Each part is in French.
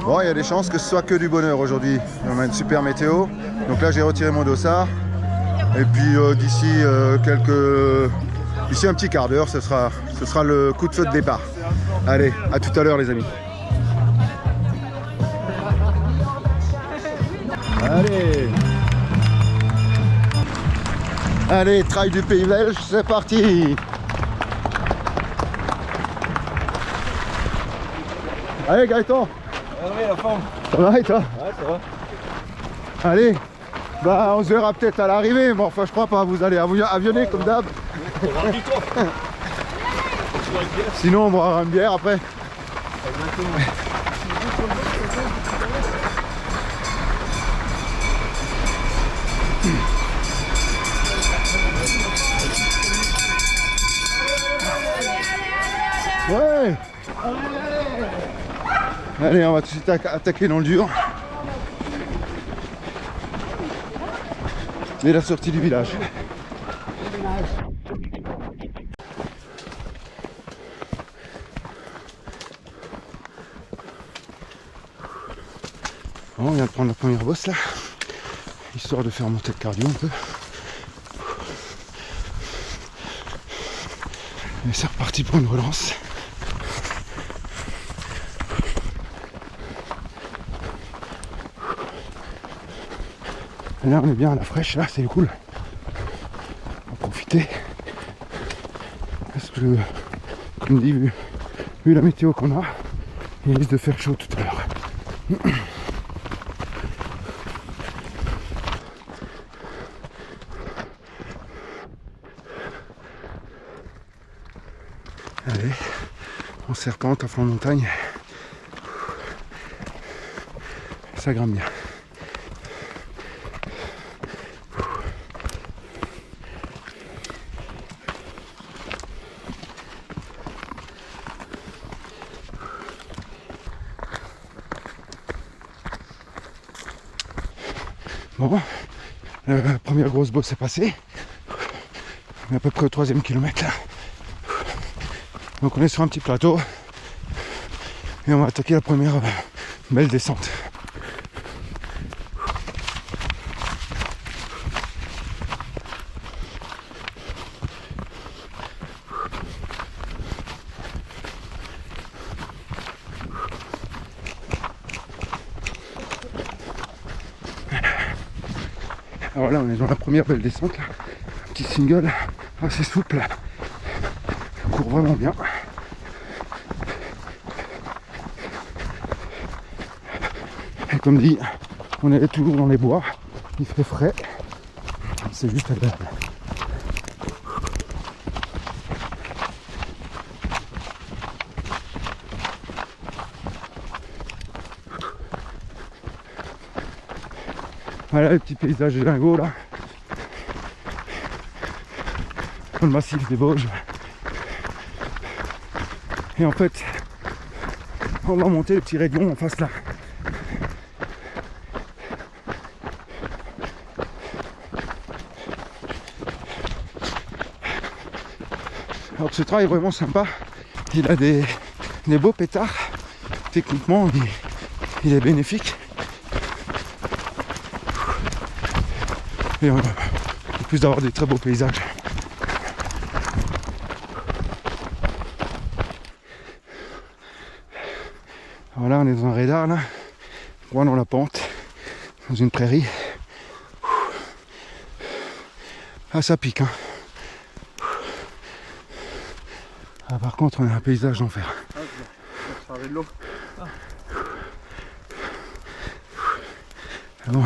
Bon, il y a des chances que ce soit que du bonheur aujourd'hui. On a une super météo. Donc là, j'ai retiré mon dossard. Et puis d'ici d'ici un petit quart d'heure, ce sera le coup de feu de départ. Allez, à tout à l'heure les amis. Allez, trail du Pays Belge, c'est parti. Allez Gaëtan. Oui, la forme. Ça va et toi? Ouais, ça va. Allez, bah on se verra peut-être à l'arrivée, mais enfin je crois pas, vous allez avionner comme d'hab. Sinon on boira une bière après. Ouais. Allez, on va tout de suite attaquer dans le dur. Et la sortie du village. Bon, on vient de prendre la première bosse là, histoire de faire monter le cardio un peu. Et c'est reparti pour une relance. Et là on est bien à la fraîche, là c'est cool. On va profiter. Parce que, comme dit, vu la météo qu'on a, il risque de faire chaud tout à l'heure. Allez, on serpente à flanc de montagne. Ça grimpe bien. Bon, la première grosse bosse est passée. On est à peu près au 3e kilomètre là. Donc on est sur un petit plateau. Et on va attaquer la première belle descente. Alors là on est dans la première belle descente là. Un petit single assez souple. Ça court vraiment bien. Et comme dit, on est toujours dans les bois, il fait frais, c'est juste agréable. Voilà le petit paysage de Lingot là, dans le massif des Vosges. Et en fait, on va monter le petit rayon en face là. Alors ce trail est vraiment sympa, il a des beaux pétards, techniquement il est bénéfique. Et en plus d'avoir des très beaux paysages. Voilà, on est dans un radar là, droit dans la pente, dans une prairie. Ah ça pique hein. Ah, par contre on a un paysage d'enfer. Ah bon,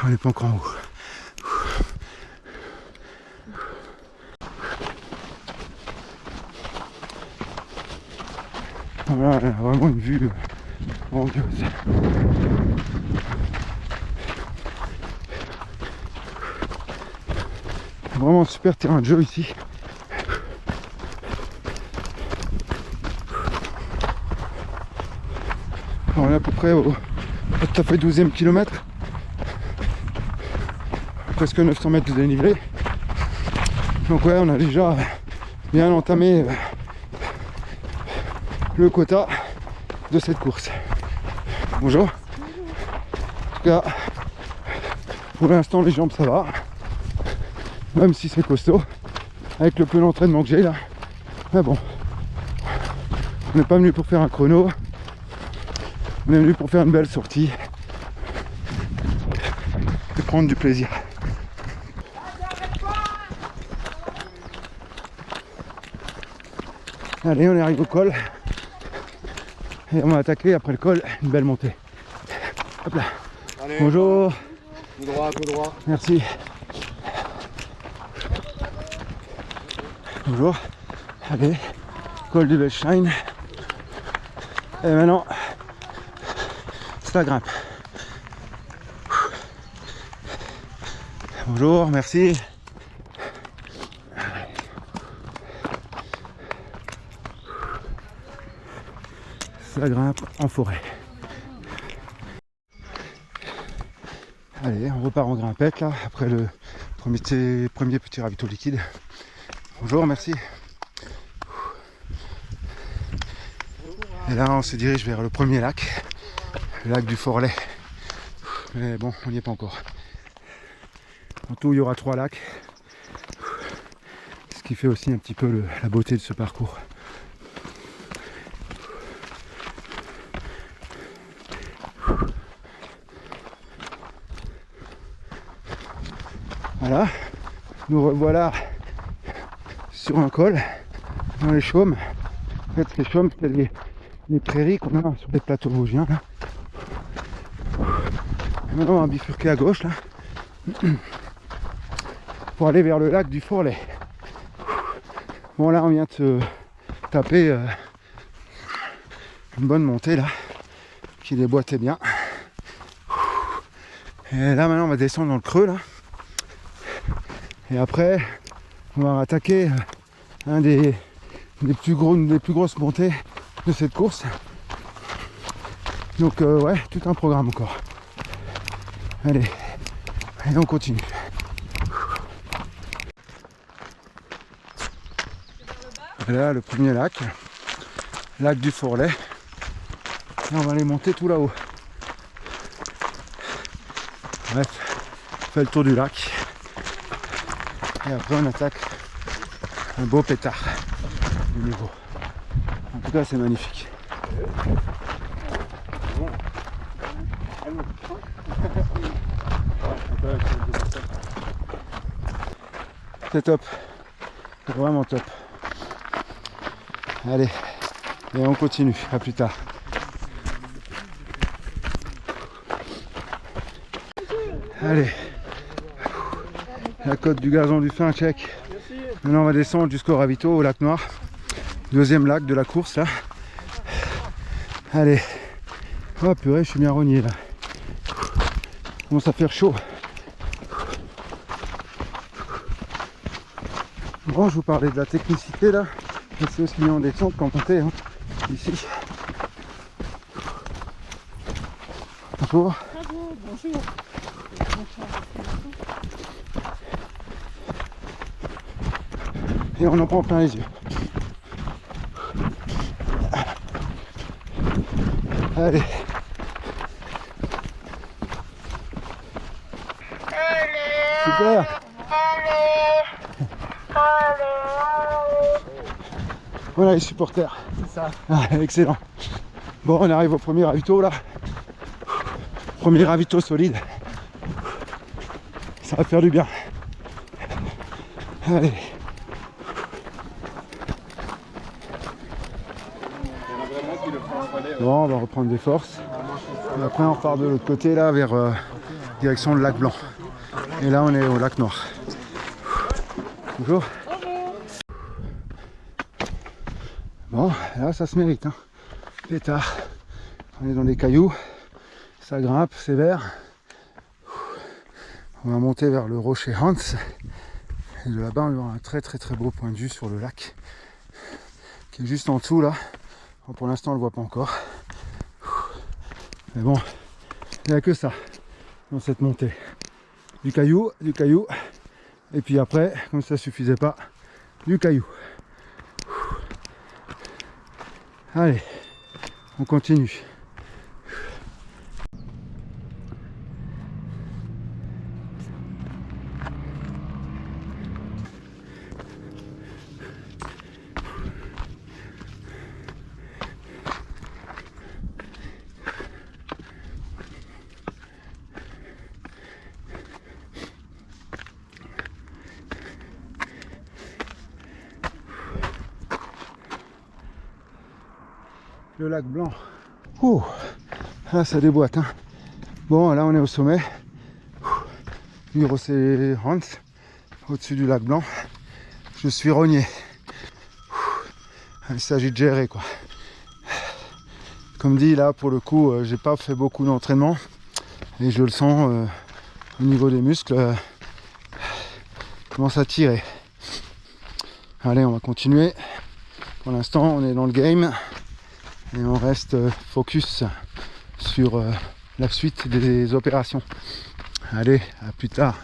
on n'est pas encore en haut. Voilà, on a vraiment une vue grandiose. Vraiment un super terrain de jeu ici. On est à peu près au tout à fait 12e kilomètre. Presque 900 mètres de dénivelé. Donc ouais, on a déjà bien entamé le quota. de cette course. Bonjour. En tout cas, pour l'instant les jambes ça va, même si c'est costaud, avec le peu d'entraînement que j'ai là. Mais bon, on n'est pas venu pour faire un chrono, on est venu pour faire une belle sortie et prendre du plaisir. Allez, on arrive au col et on va attaquer après le col une belle montée. Hop là. Allez, Bonjour. tout droit, tout droit. Merci. Bonjour. Allez, col du Belstein. Et maintenant, ça grimpe. Bonjour, merci. Ça grimpe en forêt. Allez, on repart en grimpette là, après le premier petit ravito liquide. Bonjour, merci. Et là, on se dirige vers le premier lac, le lac du Forlet. Mais bon, on n'y est pas encore. En tout, il y aura 3 lacs. Ce qui fait aussi un petit peu la beauté de ce parcours. Voilà, nous revoilà sur un col, dans les chaumes. En fait, les chaumes, c'est les prairies qu'on a sur les plateaux vosgiens. Là. Et maintenant, on va bifurquer à gauche, là, pour aller vers le lac du Forlet. Bon, là, on vient de se taper une bonne montée, là, qui déboîtait bien. Et là, maintenant, on va descendre dans le creux, là. Et après, on va attaquer un des plus grosses montées de cette course. Donc ouais, tout un programme encore. Allez, et on continue. Et là, le premier lac, lac du Forlet. Et on va aller monter tout là-haut. Bref, on fait le tour du lac. Et après on attaque un beau pétard du niveau. En tout cas c'est magnifique. C'est top. C'est vraiment top. Allez, et on continue, à plus tard. Allez. La côte du Gazon du Fin, check. Maintenant on va descendre jusqu'au ravito, au lac Noir. Deuxième lac de la course là. Allez. Oh purée, je suis bien rogné là. Commence à faire chaud. Bon, je vous parlais de la technicité là. Mais c'est aussi bien en descente qu'en montée hein. Ici. Bonjour. Bonjour. Et on en prend plein les yeux. Allez. Super. Voilà les supporters. C'est ça. Ah, excellent. Bon, on arrive au premier ravito là. Premier ravito solide. Ça va faire du bien. Allez. Bon, on va reprendre des forces. Et après on repart de l'autre côté là vers direction le lac Blanc. Et là on est au lac Noir. Bonjour. Bon, là ça se mérite. Hein. Pétard. On est dans des cailloux. Ça grimpe, c'est vert. On va monter vers le rocher Hans. Et de là-bas on aura un très beau point de vue sur le lac. Qui est juste en dessous là. Bon, pour l'instant on le voit pas encore. Mais bon, il n'y a que ça dans cette montée. Du caillou, et puis après, comme ça suffisait pas, du caillou. Allez, on continue. Le lac Blanc. Ouh, là ça déboîte. Hein. Bon, là on est au sommet. Du Hans, au-dessus du lac Blanc. Je suis rogné. Il s'agit de gérer quoi. Comme dit là pour le coup, j'ai pas fait beaucoup d'entraînement et je le sens au niveau des muscles. Commence à tirer. Allez, on va continuer. Pour l'instant, on est dans le game. Et on reste focus sur la suite des opérations. Allez, à plus tard.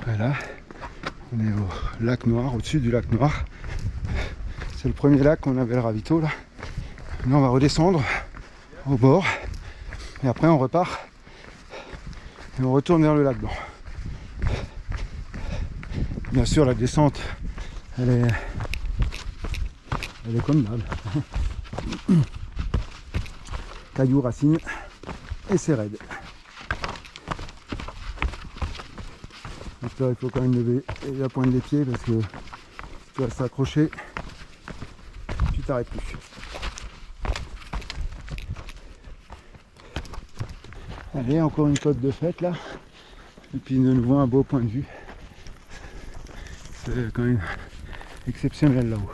Voilà, on est au lac Noir, au-dessus du lac Noir. C'est le premier lac qu'on avait le ravito là. Là on va redescendre au bord et après on repart et on retourne vers le lac Blanc. Bien sûr la descente elle est comme d'hab. Cailloux, racines et c'est raide. Donc là il faut quand même lever la pointe des pieds parce que si tu vas s'accrocher tu t'arrêtes plus. Allez, encore une côte de fête là, et puis de nouveau un beau point de vue. C'est quand même exceptionnel là-haut.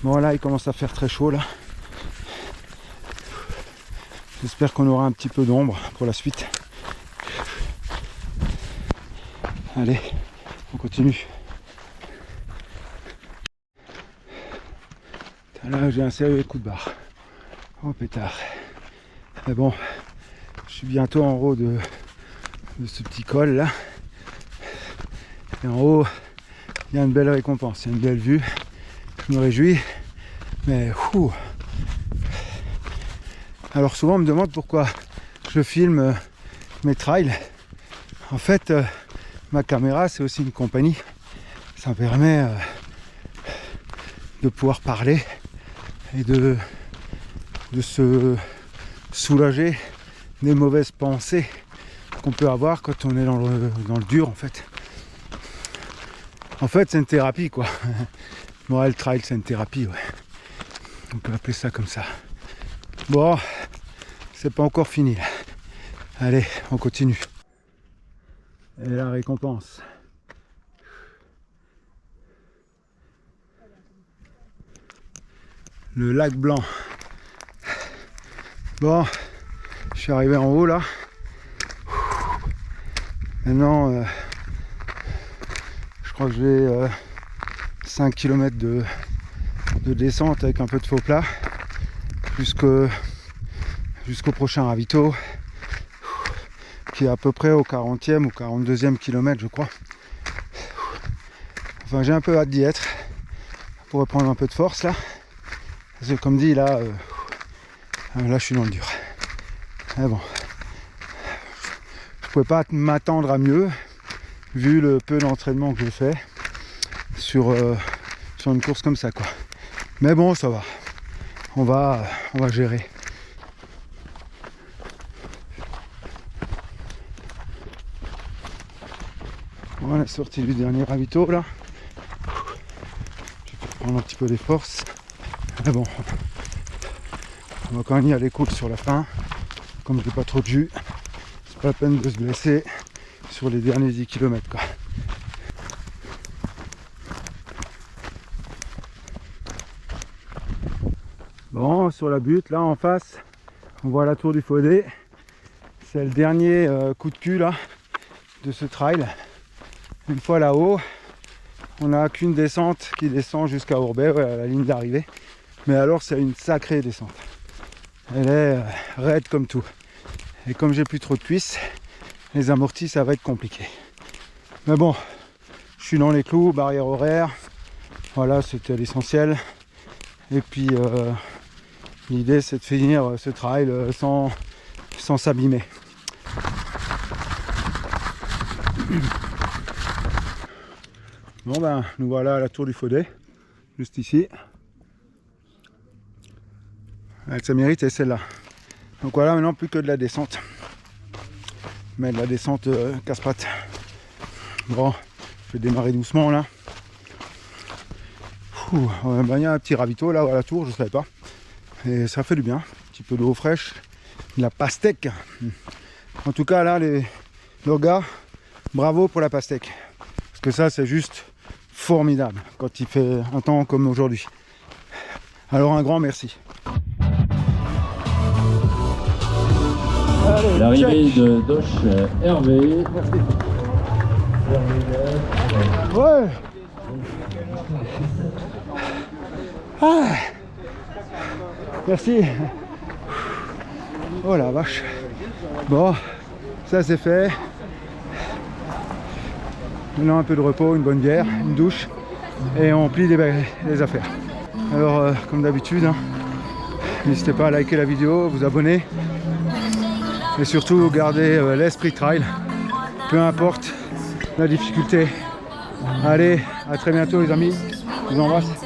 Bon là il commence à faire très chaud là. J'espère qu'on aura un petit peu d'ombre pour la suite. Allez, on continue. Là j'ai un sérieux coup de barre. Oh pétard. Mais bon, je suis bientôt en haut de ce petit col là. Et en haut, il y a une belle récompense, il y a une belle vue. Je me réjouis. Mais ouh. Alors souvent on me demande pourquoi je filme mes trails. En fait, ma caméra c'est aussi une compagnie. Ça me permet de pouvoir parler et de se soulager des mauvaises pensées qu'on peut avoir quand on est dans le dur en fait. En fait c'est une thérapie quoi. Moi le trail c'est une thérapie ouais. On peut appeler ça comme ça. Bon, c'est pas encore fini là. Allez, on continue. Et la récompense. Le lac Blanc. Bon, je suis arrivé en haut là. Maintenant, je crois que j'ai 5 km de descente avec un peu de faux plat jusqu'au prochain ravito qui est à peu près au 40e ou 42e kilomètre je crois. Enfin j'ai un peu hâte d'y être pour reprendre un peu de force là. Parce que comme dit là, là je suis dans le dur. Mais bon, je pouvais pas m'attendre à mieux vu le peu d'entraînement que j'ai fait sur une course comme ça quoi. Mais bon ça va, on va gérer. Voilà, sortie du dernier ravito là. Je vais prendre un petit peu des forces. Mais bon, on va quand même y aller cool sur la fin. Comme j'ai pas trop de jus, c'est pas la peine de se blesser sur les derniers 10 km quoi. Bon, sur la butte là en face, on voit la tour du Faudé. C'est le dernier coup de cul là de ce trail. Une fois là-haut, on n'a qu'une descente qui descend jusqu'à Ourbet, ouais, à la ligne d'arrivée. Mais alors c'est une sacrée descente. Elle est raide comme tout. Et comme j'ai plus trop de cuisses, les amortis ça va être compliqué. Mais bon, je suis dans les clous, barrière horaire. Voilà, c'était l'essentiel. Et puis l'idée c'est de finir ce trail sans s'abîmer. Bon ben, nous voilà à la tour du Faudet, juste ici. Elle ça mérite et celle-là. Donc voilà, maintenant plus que de la descente. Mais de la descente casse-pattes. Bon, je vais démarrer doucement là. Il y a un petit ravito là à la tour, je ne savais pas. Et ça fait du bien. Un petit peu d'eau fraîche, de la pastèque. En tout cas là, les gars, bravo pour la pastèque. Parce que ça c'est juste formidable quand il fait un temps comme aujourd'hui. Alors un grand merci. Allez, l'arrivée de Doche Hervé. Ouais. Ah. Merci. Oh la vache. Bon, ça c'est fait. Maintenant un peu de repos, une bonne bière, une douche et on plie les affaires. Alors comme d'habitude, hein, n'hésitez pas à liker la vidéo, vous abonner et surtout garder l'esprit trail, peu importe la difficulté. Allez, à très bientôt les amis, je vous embrasse.